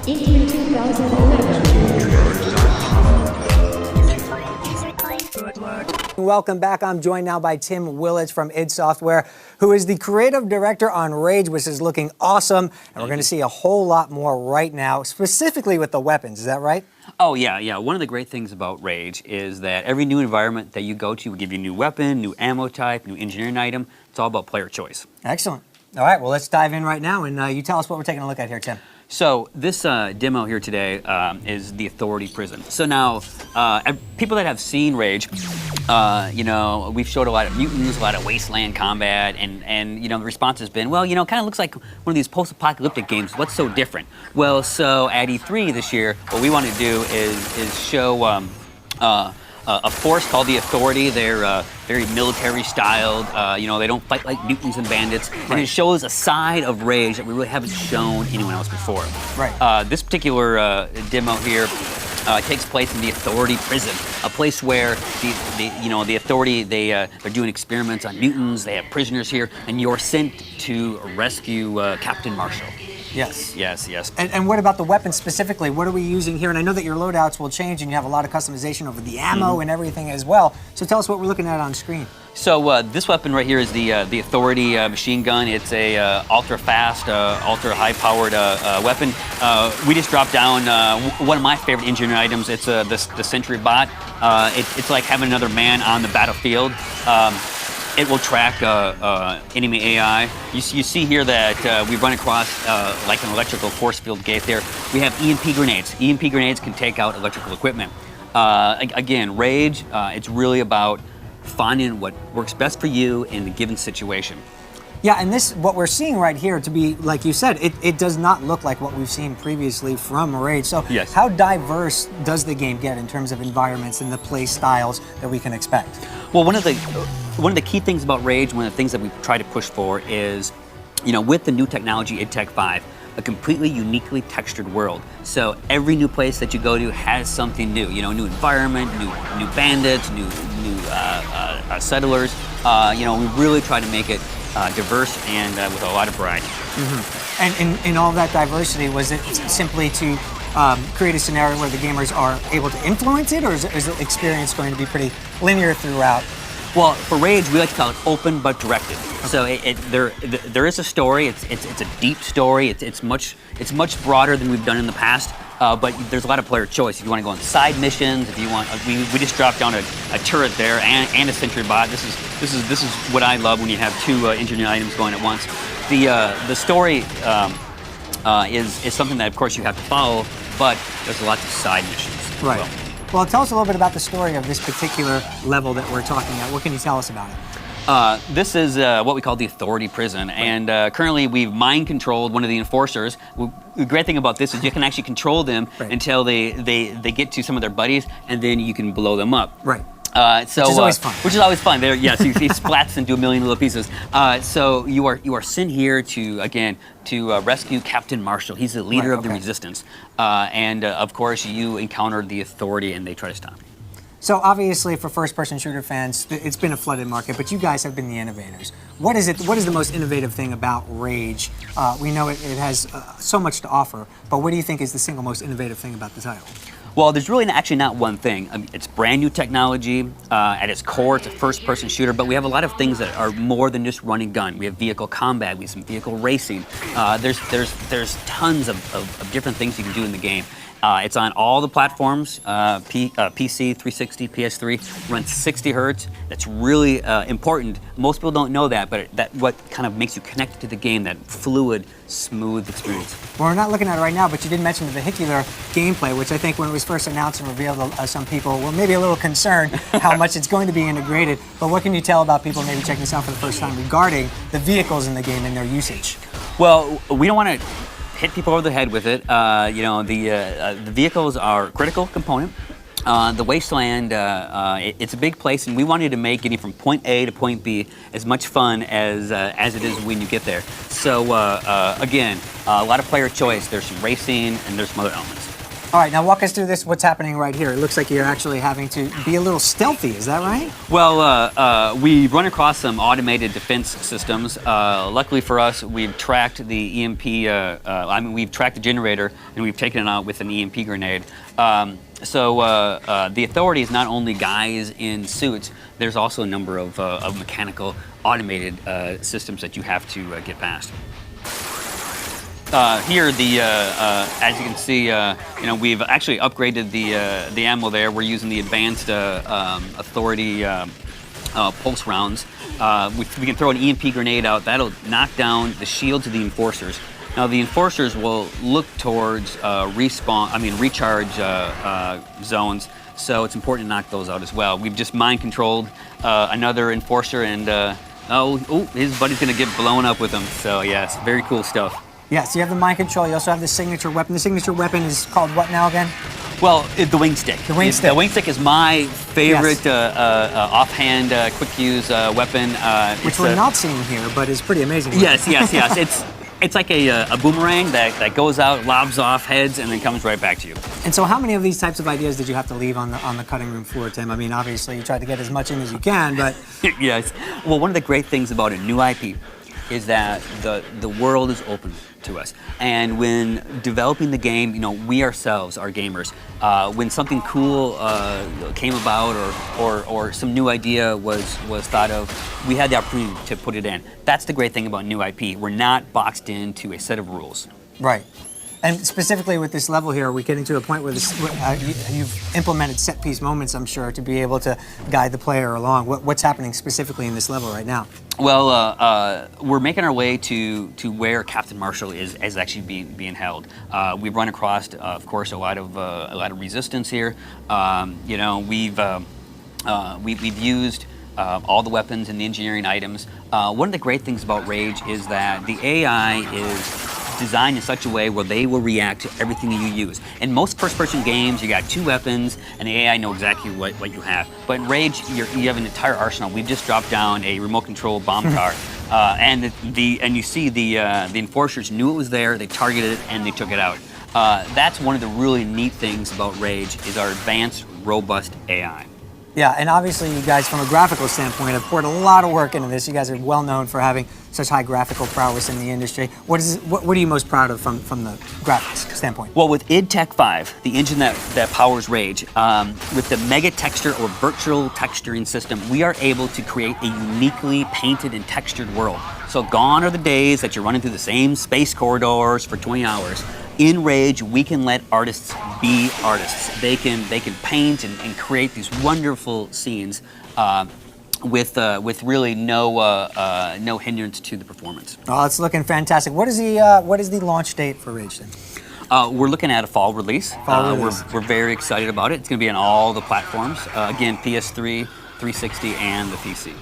in 2011. Welcome back. I'm joined now by Tim Willits from id Software, who is the creative director on Rage, which is looking awesome. And we're going to see a whole lot more right now, specifically with the weapons. Is that right? Oh, yeah. One of the great things about Rage is that every new environment that you go to will give you a new weapon, new ammo type, new engineering item. It's all about player choice. Excellent. All right, well, let's dive in right now, and you tell us what we're taking a look at here, Tim. So this demo here today is the Authority Prison. So now, people that have seen Rage, we've showed a lot of mutants, a lot of wasteland combat, and the response has been, well, kind of looks like one of these post-apocalyptic games. What's so different? Well, so at E3 this year, what we want to do is show a force called the Authority. They're very military-styled. They don't fight like mutants and bandits. Right. And it shows a side of Rage that we really haven't shown anyone else before. Right. This particular demo here takes place in the Authority Prison, a place where the Authority they're doing experiments on mutants. They have prisoners here, and you're sent to rescue Captain Marshall. Yes. Yes. And what about the weapons specifically? What are we using here? And I know that your loadouts will change and you have a lot of customization over the ammo and everything as well. So tell us what we're looking at on screen. So this weapon right here is the Authority machine gun. It's a ultra-fast, ultra-high-powered weapon. We just dropped down one of my favorite engineering items. It's the Sentry Bot. It's like having another man on the battlefield. It will track enemy AI. You see here that we run across like an electrical force field gate there. We have EMP grenades. EMP grenades can take out electrical equipment. Again, Rage, it's really about finding what works best for you in a given situation. Yeah, and what we're seeing right here, to be, like you said, it does not look like what we've seen previously from Rage. So yes. How diverse does the game get in terms of environments and the play styles that we can expect? Well, one of the key things about Rage, one of the things that we try to push for is, with the new technology, id Tech 5, a completely uniquely textured world. So every new place that you go to has something new. New environment, new bandits, new settlers. We really try to make it diverse and with a lot of variety. Mm-hmm. And in all that diversity, was it simply to create a scenario where the gamers are able to influence it, or is the experience going to be pretty linear throughout? Well, for Rage, we like to call it open but directed. Okay. So there is a story. It's a deep story. It's much broader than we've done in the past. But there's a lot of player choice. If you want to go on side missions, if you want, we just dropped down a turret there and a Sentry Bot. This is what I love when you have two engineering items going at once. The story is something that of course you have to follow, but there's lots of side missions. Right. Well, tell us a little bit about the story of this particular level that we're talking about. What can you tell us about it? This is what we call the Authority Prison, and currently we've mind-controlled one of the enforcers. The great thing about this is you can actually control them until they get to some of their buddies, and then you can blow them up. Right. Which is always fun. Which is always fun. There, yes, he splats into a million little pieces. So you are sent here to rescue Captain Marshall. He's the leader of the resistance, and of course you encounter the Authority, and they try to stop you. So obviously, for first-person shooter fans, it's been a flooded market, but you guys have been the innovators. What is the most innovative thing about Rage? We know it has so much to offer, but what do you think is the single most innovative thing about the title? Well, there's really actually not one thing. It's brand new technology. At its core, it's a first-person shooter, but we have a lot of things that are more than just run and gun. We have vehicle combat, we have some vehicle racing. There's tons of different things you can do in the game. It's on all the platforms, PC, 360, PS3, runs 60 hertz. That's really important. Most people don't know that, but that's what kind of makes you connected to the game, that fluid, smooth experience. Well, we're not looking at it right now, but you did mention the vehicular gameplay, which I think when it was first announced and revealed, some people were maybe a little concerned how much it's going to be integrated. But what can you tell about people maybe checking this out for the first time regarding the vehicles in the game and their usage? Well, we don't want to hit people over the head with it. The vehicles are a critical component. The Wasteland, it's a big place, and we wanted to make getting from point A to point B as much fun as it is when you get there. So again, a lot of player choice. There's some racing, and there's some other elements. All right, now walk us through this. What's happening right here? It looks like you're actually having to be a little stealthy. Is that right? Well, we run across some automated defense systems. Luckily for us, we've tracked the EMP. We've tracked the generator and we've taken it out with an EMP grenade. So the Authority is not only guys in suits. There's also a number of mechanical automated systems that you have to get past. Here, as you can see, we've actually upgraded the ammo there. We're using the advanced Authority pulse rounds. We can throw an EMP grenade out. That'll knock down the shields of the Enforcers. Now, the Enforcers will look towards recharge zones. So it's important to knock those out as well. We've just mind controlled another Enforcer, and his buddy's gonna get blown up with him. So yeah, it's very cool stuff. Yes, you have the mind control. You also have the signature weapon. The signature weapon is called what now again? Well, the wing stick. The wing stick. The wing stick is my favorite offhand, quick use weapon. Which we're not seeing here, but is pretty amazing. Yes. It's like a boomerang that goes out, lobs off heads, and then comes right back to you. And so, how many of these types of ideas did you have to leave on the cutting room floor, Tim? I mean, obviously, you tried to get as much in as you can, but Yes. Well, one of the great things about a new IP is that the world is open to us. And when developing the game, we ourselves are gamers. When something cool came about or some new idea was thought of, we had the opportunity to put it in. That's the great thing about new IP. We're not boxed into a set of rules. right. And specifically with this level here, are we getting to a point where you've implemented set piece moments, I'm sure, to be able to guide the player along? What's happening specifically in this level right now? Well, we're making our way to where Captain Marshall is actually being held. We've run across, of course, a lot of resistance here. We've used all the weapons and the engineering items. One of the great things about Rage is that the AI is designed in such a way where they will react to everything that you use. In most first-person games, you got two weapons, and the AI know exactly what you have. But in Rage, you have an entire arsenal. We've just dropped down a remote-control bomb car, and you see the Enforcers knew it was there. They targeted it and they took it out. That's one of the really neat things about Rage is our advanced, robust AI. Yeah, and obviously you guys, from a graphical standpoint, have poured a lot of work into this. You guys are well known for having such high graphical prowess in the industry. What are you most proud of from the graphics standpoint? Well, with id Tech 5, the engine that powers Rage, with the Mega Texture or virtual texturing system, we are able to create a uniquely painted and textured world. So gone are the days that you're running through the same space corridors for 20 hours. In Rage, we can let artists be artists. They can paint and create these wonderful scenes with really no hindrance to the performance. Oh, it's looking fantastic. What is the launch date for Rage then? We're looking at a fall release. Fall release. We're very excited about it. It's going to be on all the platforms. Again, PS3, 360, and the PC.